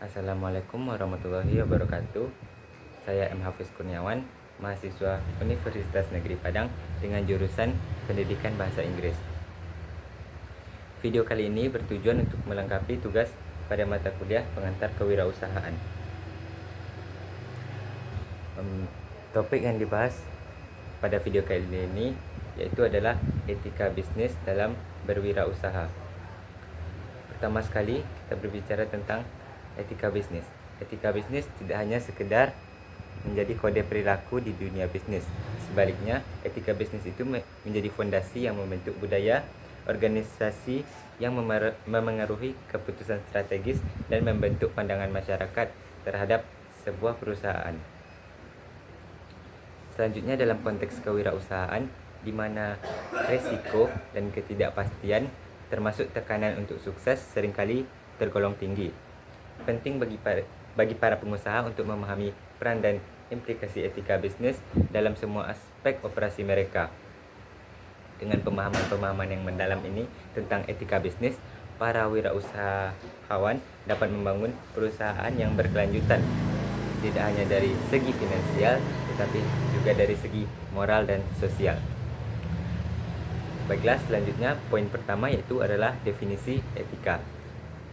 Assalamualaikum warahmatullahi wabarakatuh. Saya M. Hafiz Kurniawan, mahasiswa Universitas Negeri Padang dengan jurusan Pendidikan Bahasa Inggris. Video kali ini bertujuan untuk melengkapi tugas pada mata kuliah pengantar kewirausahaan. Topik yang dibahas pada video kali ini yaitu adalah etika bisnis dalam berwirausaha. Pertama sekali kita berbicara tentang etika bisnis. Etika bisnis tidak hanya sekedar menjadi kode perilaku di dunia bisnis. Sebaliknya, etika bisnis itu menjadi fondasi yang membentuk budaya organisasi yang memengaruhi keputusan strategis dan membentuk pandangan masyarakat terhadap sebuah perusahaan. Selanjutnya, dalam konteks kewirausahaan di mana resiko dan ketidakpastian termasuk tekanan untuk sukses seringkali tergolong tinggi. Penting bagi para pengusaha untuk memahami peran dan implikasi etika bisnis dalam semua aspek operasi mereka. Dengan pemahaman-pemahaman yang mendalam ini tentang etika bisnis, para wirausahawan dapat membangun perusahaan yang berkelanjutan, tidak hanya dari segi finansial, tetapi juga dari segi moral dan sosial. Baiklah, selanjutnya poin pertama yaitu adalah definisi etika.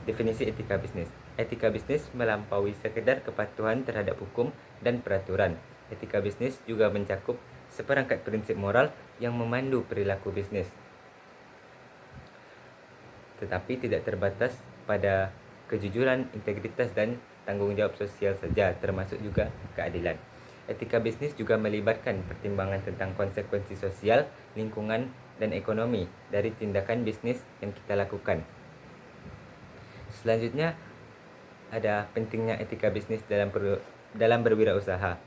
Definisi etika bisnis. Etika bisnis melampaui sekedar kepatuhan terhadap hukum dan peraturan. Etika bisnis juga mencakup seperangkat prinsip moral yang memandu perilaku bisnis, tetapi tidak terbatas pada kejujuran, integritas, dan tanggung jawab sosial saja, termasuk juga keadilan. Etika bisnis juga melibatkan pertimbangan tentang konsekuensi sosial, lingkungan, dan ekonomi dari tindakan bisnis yang kita lakukan. Selanjutnya, ada pentingnya etika bisnis dalam berwirausaha.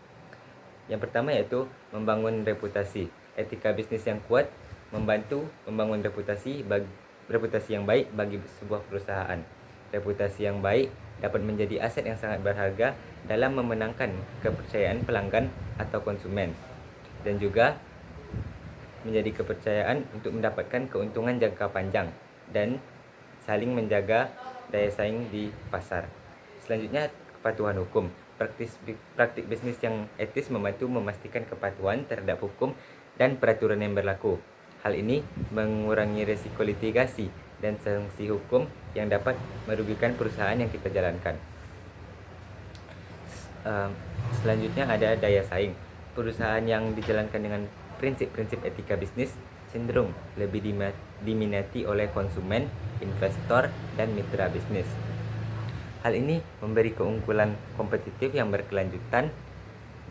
Yang pertama yaitu membangun reputasi. Etika bisnis yang kuat membantu membangun reputasi yang baik bagi sebuah perusahaan. Reputasi yang baik dapat menjadi aset yang sangat berharga dalam memenangkan kepercayaan pelanggan atau konsumen, dan juga menjadi kepercayaan untuk mendapatkan keuntungan jangka panjang dan saling menjaga daya saing di pasar. Selanjutnya, kepatuhan hukum. Praktik bisnis yang etis membantu memastikan kepatuhan terhadap hukum dan peraturan yang berlaku. Hal ini mengurangi risiko litigasi dan sanksi hukum yang dapat merugikan perusahaan yang kita jalankan. Selanjutnya ada daya saing. Perusahaan yang dijalankan dengan prinsip-prinsip etika bisnis cenderung lebih diminati oleh konsumen, investor, dan mitra bisnis. Hal ini memberi keunggulan kompetitif yang berkelanjutan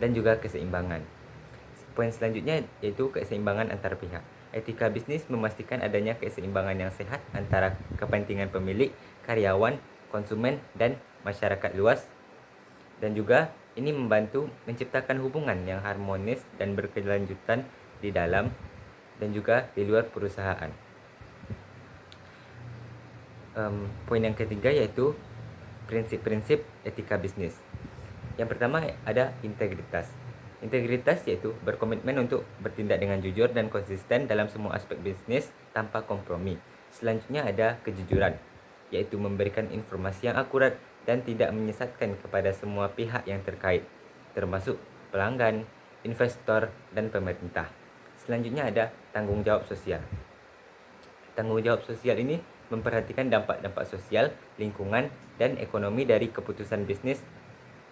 dan juga keseimbangan. Poin selanjutnya yaitu keseimbangan antar pihak. Etika bisnis memastikan adanya keseimbangan yang sehat antara kepentingan pemilik, karyawan, konsumen, dan masyarakat luas, dan juga ini membantu menciptakan hubungan yang harmonis dan berkelanjutan di dalam dan juga di luar perusahaan. Poin yang ketiga yaitu prinsip-prinsip etika bisnis. Yang pertama ada integritas. Integritas yaitu berkomitmen untuk bertindak dengan jujur dan konsisten dalam semua aspek bisnis tanpa kompromi. Selanjutnya ada kejujuran, yaitu memberikan informasi yang akurat dan tidak menyesatkan kepada semua pihak yang terkait, termasuk pelanggan, investor, dan pemerintah. Selanjutnya ada tanggung jawab sosial. Tanggung jawab sosial ini memperhatikan dampak-dampak sosial, lingkungan, dan ekonomi dari keputusan bisnis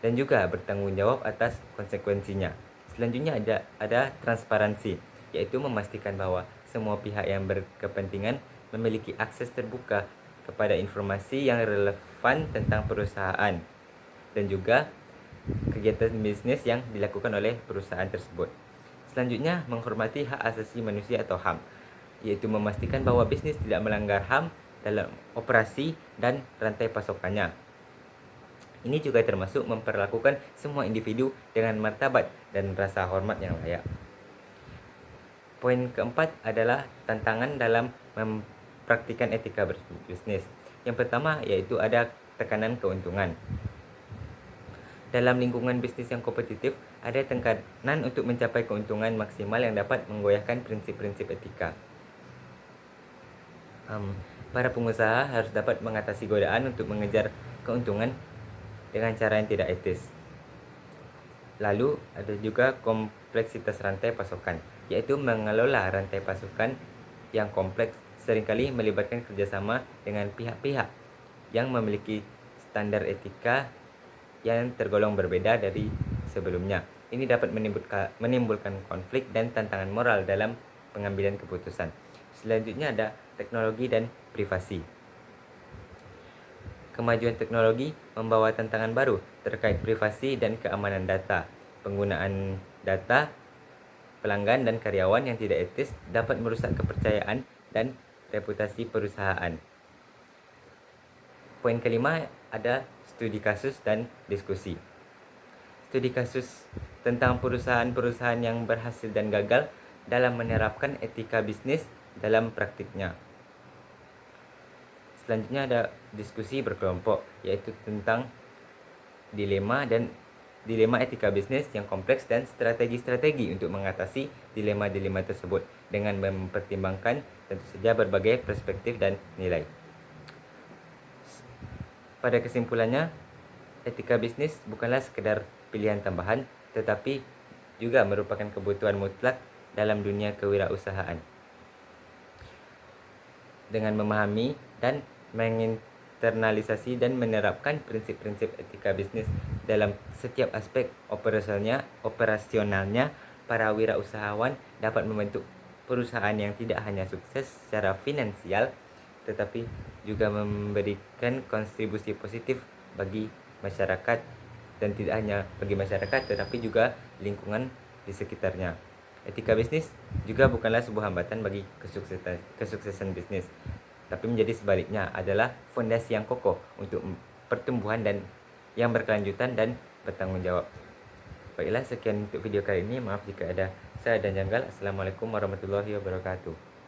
dan juga bertanggung jawab atas konsekuensinya. Selanjutnya ada transparansi, yaitu memastikan bahwa semua pihak yang berkepentingan memiliki akses terbuka kepada informasi yang relevan tentang perusahaan dan juga kegiatan bisnis yang dilakukan oleh perusahaan tersebut. Selanjutnya, menghormati hak asasi manusia atau HAM, yaitu memastikan bahwa bisnis tidak melanggar HAM dalam operasi dan rantai pasokannya. Ini juga termasuk memperlakukan semua individu dengan martabat dan rasa hormat yang layak. Poin keempat adalah tantangan dalam mempraktikkan etika berbisnis. Yang pertama yaitu ada tekanan keuntungan. Dalam lingkungan bisnis yang kompetitif, ada tekanan untuk mencapai keuntungan maksimal yang dapat menggoyahkan prinsip-prinsip etika. Para pengusaha harus dapat mengatasi godaan untuk mengejar keuntungan dengan cara yang tidak etis. Lalu ada juga kompleksitas rantai pasokan, yaitu mengelola rantai pasokan yang kompleks seringkali melibatkan kerjasama dengan pihak-pihak yang memiliki standar etika yang tergolong berbeda dari sebelumnya. Ini dapat menimbulkan konflik dan tantangan moral dalam pengambilan keputusan. Selanjutnya ada teknologi dan privasi. Kemajuan teknologi membawa tantangan baru terkait privasi dan keamanan data. Penggunaan data pelanggan dan karyawan yang tidak etis dapat merusak kepercayaan dan reputasi perusahaan. Poin kelima ada studi kasus dan diskusi. Studi kasus tentang perusahaan-perusahaan yang berhasil dan gagal dalam menerapkan etika bisnis dalam praktiknya. Selanjutnya ada diskusi berkelompok, yaitu tentang dilema etika bisnis yang kompleks dan strategi-strategi untuk mengatasi dilema-dilema tersebut dengan mempertimbangkan tentu saja berbagai perspektif dan nilai. Pada kesimpulannya, etika bisnis bukanlah sekedar pilihan tambahan, tetapi juga merupakan kebutuhan mutlak dalam dunia kewirausahaan. Dengan memahami dan menginternalisasi dan menerapkan prinsip-prinsip etika bisnis dalam setiap aspek operasionalnya, para wirausahawan dapat membentuk perusahaan yang tidak hanya sukses secara finansial, tetapi juga memberikan kontribusi positif bagi masyarakat, dan tidak hanya bagi masyarakat tetapi juga lingkungan di sekitarnya. Etika bisnis juga bukanlah sebuah hambatan bagi kesuksesan bisnis, tapi menjadi sebaliknya adalah fondasi yang kokoh untuk pertumbuhan dan yang berkelanjutan dan bertanggung jawab. Baiklah, sekian untuk video kali ini. Maaf jika ada salah dan janggal. Assalamualaikum warahmatullahi wabarakatuh.